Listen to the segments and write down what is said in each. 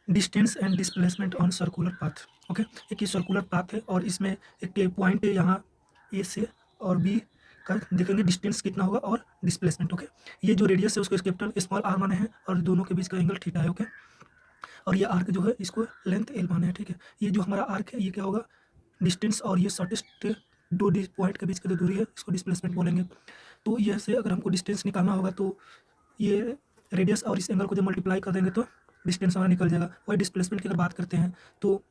Distance and displacement on circular path. Okay, एक ये circular path है और इसमें एक पॉइंट है यहाँ ए से और बी का देखेंगे डिस्टेंस कितना होगा और डिस्प्लेसमेंट। ओके, ये जो रेडियस है उसको कैपिटल स्मॉल आर माने हैं और दोनों के बीच का एंगल थीटा है। ओके, और ये आर्क जो है इसको लेंथ एल माने हैं। ठीक है, ये जो हमारा आर्क है ये क्या होगा, डिस्टेंस, और ये शॉर्टेस्ट दो पॉइंट के बीच की जो दूरी है इसको डिस्प्लेसमेंट बोलेंगे। तो ये से अगर हमको डिस्टेंस निकालना होगा तो ये रेडियस और इस एंगल को जब मल्टीप्लाई कर देंगे तो डिस्टेंस हमारा निकल जाएगा। वही डिस्प्लेसमेंट की अगर बात करते हैं तो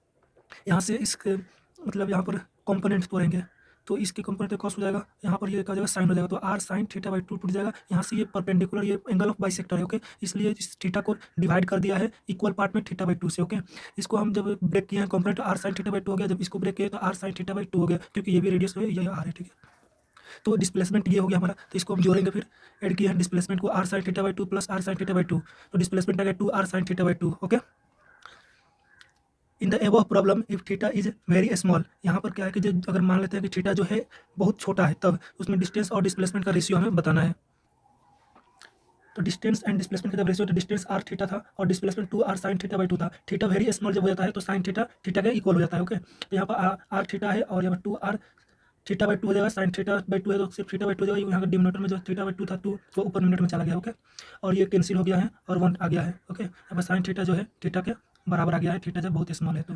यहाँ से इसके मतलब यहाँ पर कंपोनेंट्स तोड़ेंगे तो इसके कंपोनेंट का कॉस हो जाएगा, यहाँ पर ये क्या हो जाएगा साइन हो जाएगा, तो आर साइन थीटा बाई 2 टूट जाएगा। यहाँ से ये परपेंडिकुलर ये एंगल ऑफ बाइसेक्टर है। ओके, इसलिए इस थीटा को डिवाइड कर दिया है इक्वल पार्ट में थीटा बाई 2 से। ओके, इसको हम जब ब्रेक किए हैं component R sine theta by 2 हो गया, जब इसको ब्रेक किए तो आर साइन थीटा बाई 2 हो गया, क्योंकि ये भी रेडियस है ये आर है। ठीक है, तो डिस्प्लेसमेंट ये हो गया हमारा, तो इसको हम जोड़ेंगे, फिर ऐड किया है डिस्प्लेसमेंट को R sine theta by 2 plus R sine theta by 2, तो डिस्प्लेसमेंट आ गया 2 R sine theta by 2। Okay, in the above problem if theta is very small, यहाँ पर क्या है कि जो अगर मान लेते हैं कि थीटा जो है बहुत छोटा है तब उसमें डिस्टेंस और डिस्प्लेसमेंट का रेशियो हमें बताना है। तो डिस्टेंस एंड डिस्प्लेसमेंट का जब रेशियो, तो डिस्टेंस आर थीटा था और displacement 2 R sine theta by 2 था। थीटा वेरी स्मॉल जब हो जाता है तो साइन थीटा थीटा के इक्वल हो जाता है। ओके, तो यहाँ पर आर थीटा है और यहाँ पर 2 आर थीटा बाई 2 हो जाएगा, साइन थीटा बाई 2 है तो सिर्फ थीटा बाई 2 हो जाएगा। यहाँ का डिनोमिनेटर में जो थीटा बाई 2 था 2 वो ऊपर न्यूमरेटर में चला गया। ओके, और ये कैंसिल हो गया है और 1 आ गया है। ओके, यहाँ पर साइन थीटा जो है थीटा के बराबर आ गया है, थीटा जब बहुत स्मॉल है तो।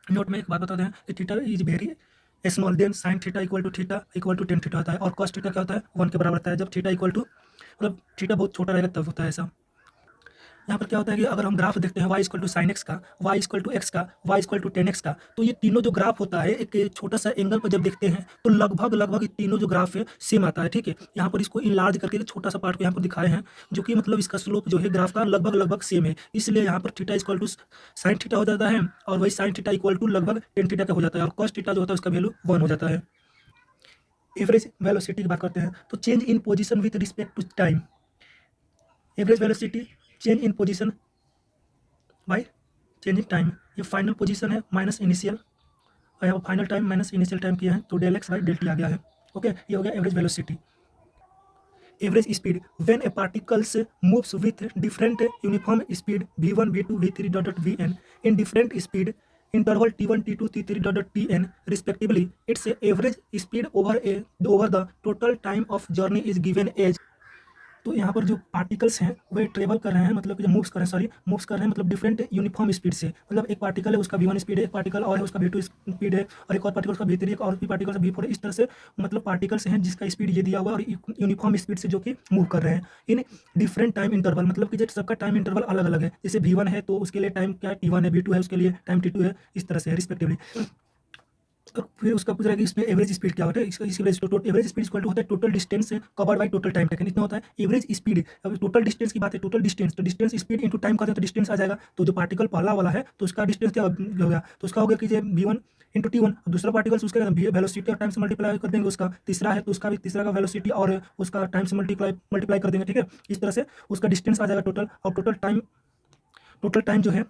नोट में एक बात बता दें कि theta is very small then sine theta equal to tan theta होता है, और कॉस थीटा क्या होता है 1 के बराबर होता है। जब थीटा इक्वल टू मतलब थीटा बहुत छोटा रहेगा तब होता है ऐसा। यहाँ पर क्या होता है कि अगर हम ग्राफ देखते हैं y equal to sine x का, y इक्वल टू एक्स का, y इक्वल टू 10x का, तो ये तीनों जो ग्राफ होता है एक छोटा सा एंगल पर जब देखते हैं तो लगभग लगभग तीनों जो ग्राफ है सेम आता है। ठीक है, यहाँ पर इसको इनलार्ज करके छोटा सा पार्ट को यहाँ पर दिखाए हैं, जो कि मतलब इसका स्लोप जो है ग्राफ का लगभग लगभग सेम है, इसलिए यहाँ पर theta equal to sine theta हो जाता है और वही साइन थीटा इक्वल टू लगभग टेन थीटा का हो जाता है, और कॉस थीटा जो होता है उसका वैल्यू 1 हो जाता है। एवरेज वेलोसिटी की बात करते हैं तो change in position with respect to time, average velocity change in position by change in time. ये फाइनल पोजीशन है माइनस इनिशियल, और यहाँ final time minus initial time किया है तो del x by del t आ गया है। ओके, ये हो गया average velocity. Average speed when a particles moves with different uniform speed v1 v2 v3 dot dot vn in different speed interval t1 t2 t3 dot dot tn respectively, its average speed over the total time of journey is given as। तो यहाँ पर जो particles हैं वे travel कर रहे हैं, मतलब कि जो मूव्स कर रहे हैं मतलब डिफरेंट यूनिफॉर्म स्पीड से, मतलब एक पार्टिकल है उसका v1 स्पीड है, एक पार्टिकल और है उसका v2 स्पीड है, और एक और पार्टिकल उसका v3, एक और भी पार्टिकल का v4 है। इस तरह से मतलब पार्टिकल्स हैं जिसका स्पीड ये दिया हुआ है और यूनिफॉर्म स्पीड से जो कि मूव कर रहे हैं इन डिफरेंट टाइम इंटरवल, मतलब कि जो सबका टाइम इंटरवल अलग अलग है। जैसे v1 है तो उसके लिए टाइम क्या है t1 है, v2 है उसके लिए टाइम t2 है, इस तरह से रिस्पेक्टिवली। और फिर उसका पूछ रहा है कि इसमें एवरेज स्पीड क्या होता है, इसका एवरेज स्पीड इक्वल टू होता है total distance covered by total time taken, इतना होता है एवरेज स्पीड। अब टोटल डिस्टेंस की बात है, टोटल डिस्टेंस तो डिस्टेंस स्पीड इंटू टाइम करते हैं तो डिस्टेंस आ जाएगा। तो जो पार्टिकल पहला वाला है तो उसका डिस्टेंस क्या हो गया, तो उसका हो गया कि v1 इंटू टी वन, दूसरा पार्टिकल्स उसका वेलोसिटी और टाइम से मल्टीप्लाई कर देंगे, उसका तीसरा है तो उसका भी तीसरा का वेलोसिटी और उसका टाइम से मल्टीप्लाई कर देंगे। ठीक है, इस तरह से उसका डिस्टेंस आ जाएगा टोटल, और टोटल टाइम जो है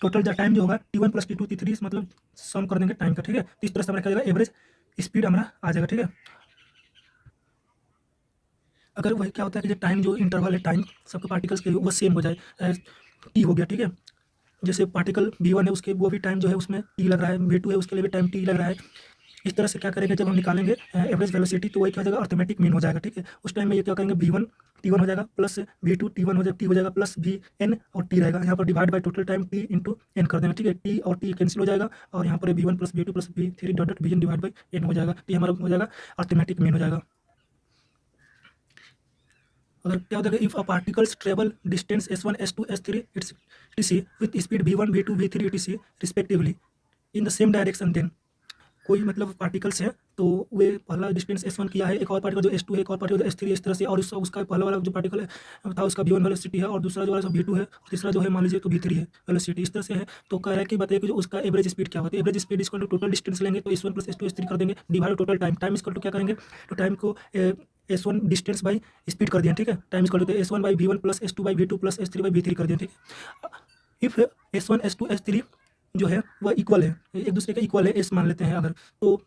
टोटल जो टाइम जो होगा t1 प्लस t2 t3 मतलब सम कर देंगे टाइम का। ठीक है, तो इस तरह से हमारा क्या जाएगा एवरेज स्पीड हमारा आ जाएगा। ठीक है, अगर वही क्या होता है कि जो टाइम जो इंटरवल है टाइम सबके पार्टिकल्स के वो सेम हो जाए, टी हो गया। ठीक है, जैसे पार्टिकल v1 है उसके वो भी टाइम जो है उसमें टी लग रहा है, v2 है उसके लिए भी टाइम टी लग रहा है। इस तरह से क्या करेंगे जब हम निकालेंगे एवरेज वेलोसिटी तो वही क्या हो जाएगा अर्थमेटिक मीन हो जाएगा। ठीक है, उस टाइम में ये क्या करेंगे v1 t1 हो जाएगा प्लस v2 t1 हो जाएगा t हो जाएगा प्लस vn और t रहेगा, यहाँ पर divide by total time t into n कर देंगे। ठीक है, t और t कैंसिल हो जाएगा और यहाँ पर v1 plus v2 plus v3 dot dot vn divide by n हो जाएगा, तो हमारा हो जाएगा अर्थमेटिक मीन हो जाएगा। अगर क्या होता है if a particles travel distance s1 s2 s3 its etc with speed v1 v2 v3 etc respectively in the same direction, then कोई मतलब पार्टिकल्स है तो वे पहला डिस्टेंस s1 किया है, एक और पार्टिकल जो s2 है, एक और पार्टिकल जो s3 इस तरह से, और उसका पहला वाला जो पार्टिकल है था उसका v1 वेलोसिटी है और दूसरा जो वाला v2 है और तीसरा जो है मान लीजिए तो v3 है वेलोसिटी, इस तरह से है। तो कह रहा है कि बताइए कि जो उसका एवरेज स्पीड क्या होती है, average speed equal to total distance लेंगे तो s1 प्लस s2 s3 कर देंगे divide total time, time equal to क्या करेंगे तो टाइम को s1 डिस्टेंस बाई स्पीड कर दिया। ठीक है, time equal to s1 by v1 plus s2 by v2 plus s3 by v3 कर दिया। ठीक है, इफ s1 s2 s3 जो है वह इक्वल है, एक दूसरे के इक्वल है, एस मान लेते हैं अगर, तो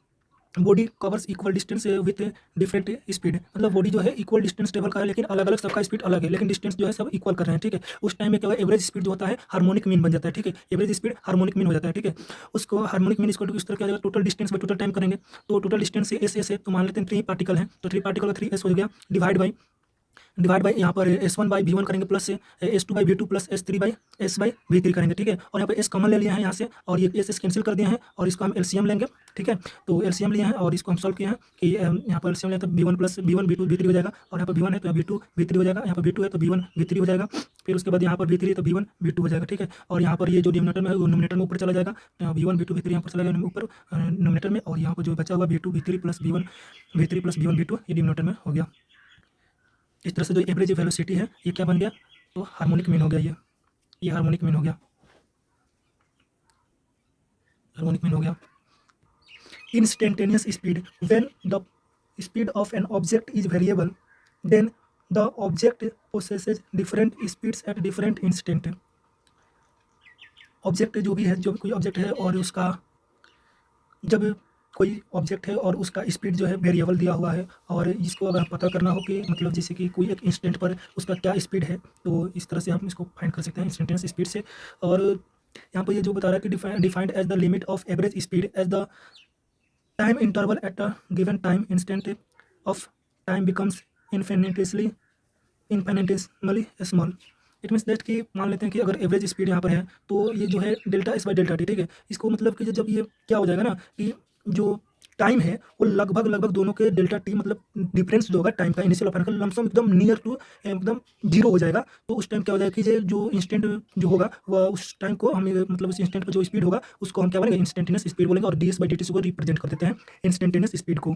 body covers equal distance with different speed, मतलब बॉडी जो है इक्वल डिस्टेंस ट्रेवल कर रहा है, लेकिन अलग अलग सबका स्पीड अलग है, लेकिन डिस्टेंस जो है सब इक्वल कर रहे हैं, ठीक है। उस टाइम में क्या होगा, एवरेज स्पीड जो होता है हार्मोनिक मीन बन जाता है, ठीक है। एवरेज स्पीड हार्मोनिक मीन हो जाता है, ठीक है। उसको हार्मोनिक मीन इसको इस तरह क्या हो जाएगा, total distance by total time करेंगे, तो टोटल डिस्टेंस से एस है, तो मान लेते हैं 3 पार्टिकल हैं, तो 3 पार्टिकल का 3s हो गया, डिवाइड बाई यहाँ पर S1 बाई V1 करेंगे, plus S2 by V2 plus S3 by S by V3 करेंगे, ठीक है। और यहाँ पर S कॉमन ले लिया है यहाँ से, और ये S कैंसिल कर दिए हैं, और इसको हम LCM लेंगे, ठीक है। तो LCM लिए हैं और इसको हम सॉल्व किए हैं कि यहाँ पर LCM लें तो V1 plus V1 V2 V3 हो जाएगा, और यहाँ पर V1 है तो यहाँ V2 V3 हो जाएगा, यहाँ पर V2 है तो V1 V3 हो जाएगा, फिर उसके बाद यहाँ पर V3 है तो V1 V2 हो जाएगा, ठीक है। और यहाँ पर ये जो डिनोमिनेटर में है वो नोमिनेटर में ऊपर चला जाएगा, V1 V2 V3 यहाँ पर चला जाएगा ऊपर नोमिनेटर में, और यहाँ पर जो बचा हुआ V2 V3 plus V1 V3 plus V1 V2 ये डिनोमिनेटर में हो गया। इस तरह से जो एवरेज वेलोसिटी है ये क्या बन गया, तो हार्मोनिक मीन हो गया, ये हार्मोनिक मीन हो गया, हार्मोनिक मीन हो गया। Instantaneous speed, when the speed of an object is variable then the object possesses different speeds at different instant. Object जो भी है, जो कोई ऑब्जेक्ट है और उसका, जब कोई ऑब्जेक्ट है और उसका स्पीड जो है वेरिएबल दिया हुआ है, और इसको अगर पता करना हो कि मतलब जैसे कि कोई एक इंस्टेंट पर उसका क्या स्पीड है, तो इस तरह से हम इसको फाइंड कर सकते हैं इंस्टेंटेनियस स्पीड से। और यहाँ पर ये जो बता रहा है कि defined as the limit of average speed as the time interval at a given time instant of time becomes infinitesimally infinitesimally small. It means that कि मान लेते हैं कि अगर एवरेज स्पीड यहाँ पर है, तो ये जो है delta S by delta T, ठीक है। इसको मतलब कि जब ये क्या हो जाएगा ना कि जो टाइम है वो लगभग दोनों के डेल्टा टी, मतलब डिफरेंस जो होगा टाइम का इनिशियल और फाइनल लमसम एकदम नियर टू एकदम जीरो हो जाएगा, तो उस टाइम क्या हो जाएगा कि जो इंस्टेंट जो होगा वह उस टाइम को हम मतलब उस इंस्टेंट पर जो स्पीड होगा उसको हम क्या बोलेंगे, इंस्टेंटेनियस स्पीड बोलेंगे, और DS बाई DT को रिप्रेजेंट कर देते हैं इंस्टेंटेनियस स्पीड को।